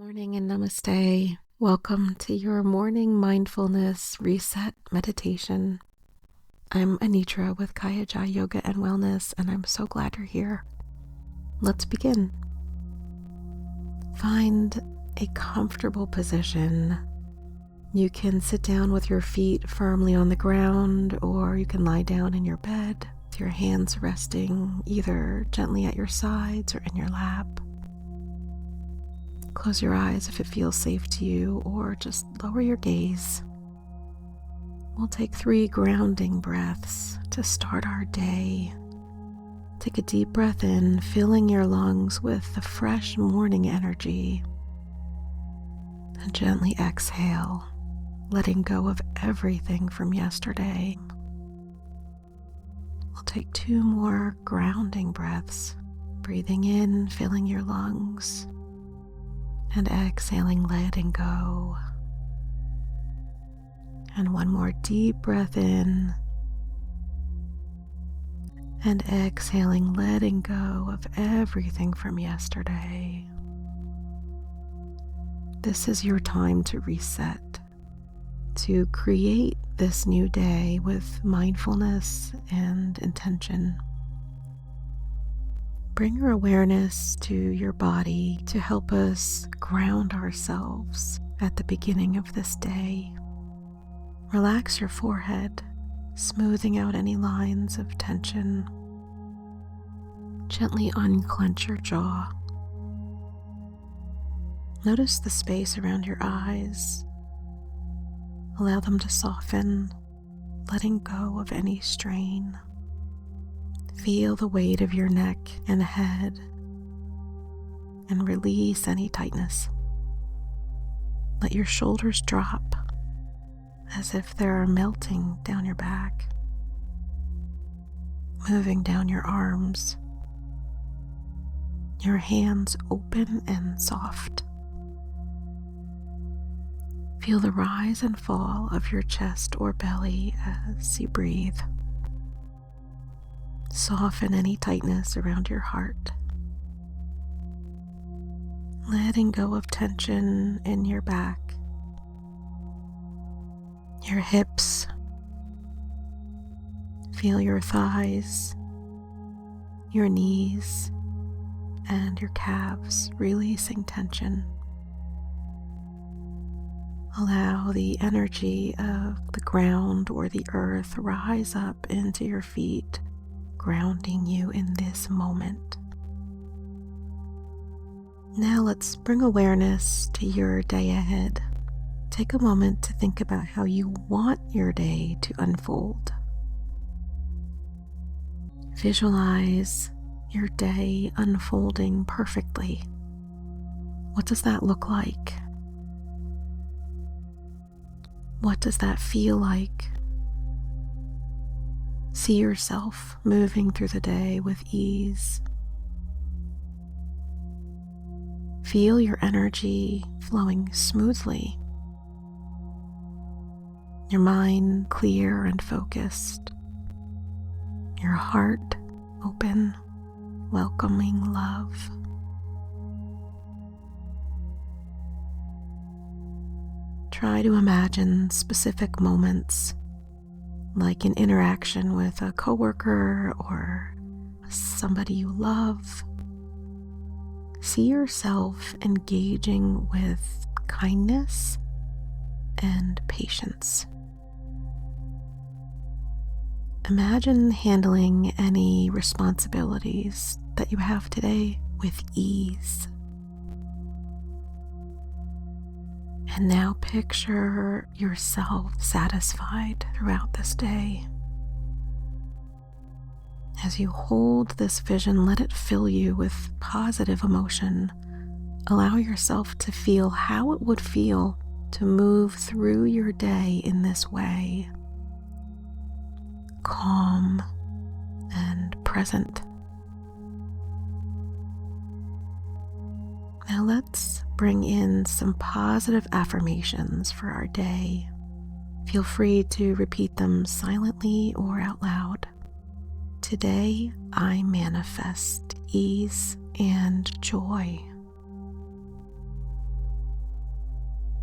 Morning and namaste. Welcome to your morning mindfulness reset meditation. I'm Anitra with Kayaja Yoga and Wellness, and I'm so glad you're here. Let's begin. Find a comfortable position. You can sit down with your feet firmly on the ground, or you can lie down in your bed with your hands resting either gently at your sides or in your lap. Close your eyes if it feels safe to you, or just lower your gaze. We'll take 3 grounding breaths to start our day. Take a deep breath in, filling your lungs with the fresh morning energy. And gently exhale, letting go of everything from yesterday. We'll take 2 more grounding breaths, breathing in, filling your lungs. And exhaling, letting go. And 1 more deep breath in. And exhaling, letting go of everything from yesterday. This is your time to reset, to create this new day with mindfulness and intention. Bring your awareness to your body to help us ground ourselves at the beginning of this day. Relax your forehead, smoothing out any lines of tension. Gently unclench your jaw. Notice the space around your eyes. Allow them to soften, letting go of any strain. Feel the weight of your neck and head, and release any tightness. Let your shoulders drop as if they're melting down your back, moving down your arms, your hands open and soft. Feel the rise and fall of your chest or belly as you breathe. Soften any tightness around your heart. Letting go of tension in your back, your hips. Feel your thighs, your knees, and your calves releasing tension. Allow the energy of the ground or the earth rise up into your feet, grounding you in this moment. Now let's bring awareness to your day ahead. Take a moment to think about how you want your day to unfold. Visualize your day unfolding perfectly. What does that look like? What does that feel like? See yourself moving through the day with ease. Feel your energy flowing smoothly. Your mind clear and focused. Your heart open, welcoming love. Try to imagine specific moments, like an interaction with a coworker or somebody you love. See yourself engaging with kindness and patience. Imagine handling any responsibilities that you have today with ease. And now picture yourself satisfied throughout this day. As you hold this vision, let it fill you with positive emotion. Allow yourself to feel how it would feel to move through your day in this way. Calm and present. Now let's bring in some positive affirmations for our day. Feel free to repeat them silently or out loud. Today, I manifest ease and joy.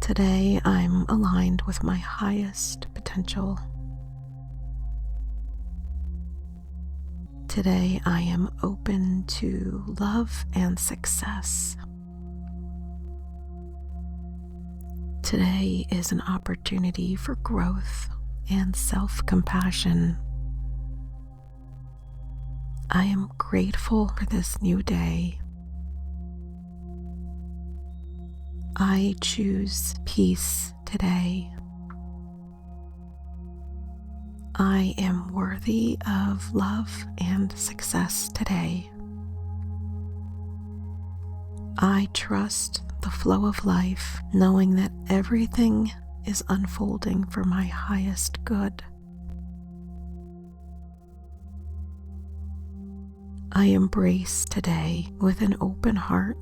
Today, I'm aligned with my highest potential. Today, I am open to love and success. Today is an opportunity for growth and self-compassion. I am grateful for this new day. I choose peace today. I am worthy of love and success today. I trust the flow of life, knowing that everything is unfolding for my highest good. I embrace today with an open heart.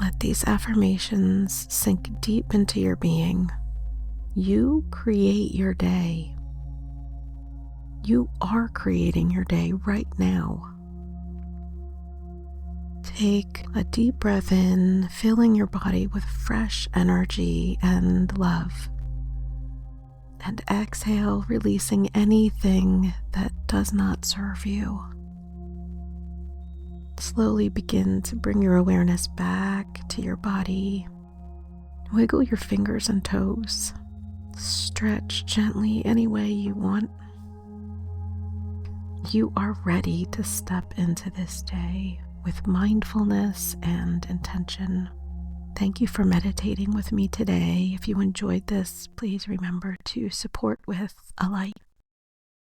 Let these affirmations sink deep into your being. You create your day. You are creating your day right now. Take a deep breath in, filling your body with fresh energy and love. And exhale, releasing anything that does not serve you. Slowly begin to bring your awareness back to your body. Wiggle your fingers and toes. Stretch gently any way you want. You are ready to step into this day with mindfulness and intention. Thank you for meditating with me today. If you enjoyed this, please remember to support with a like.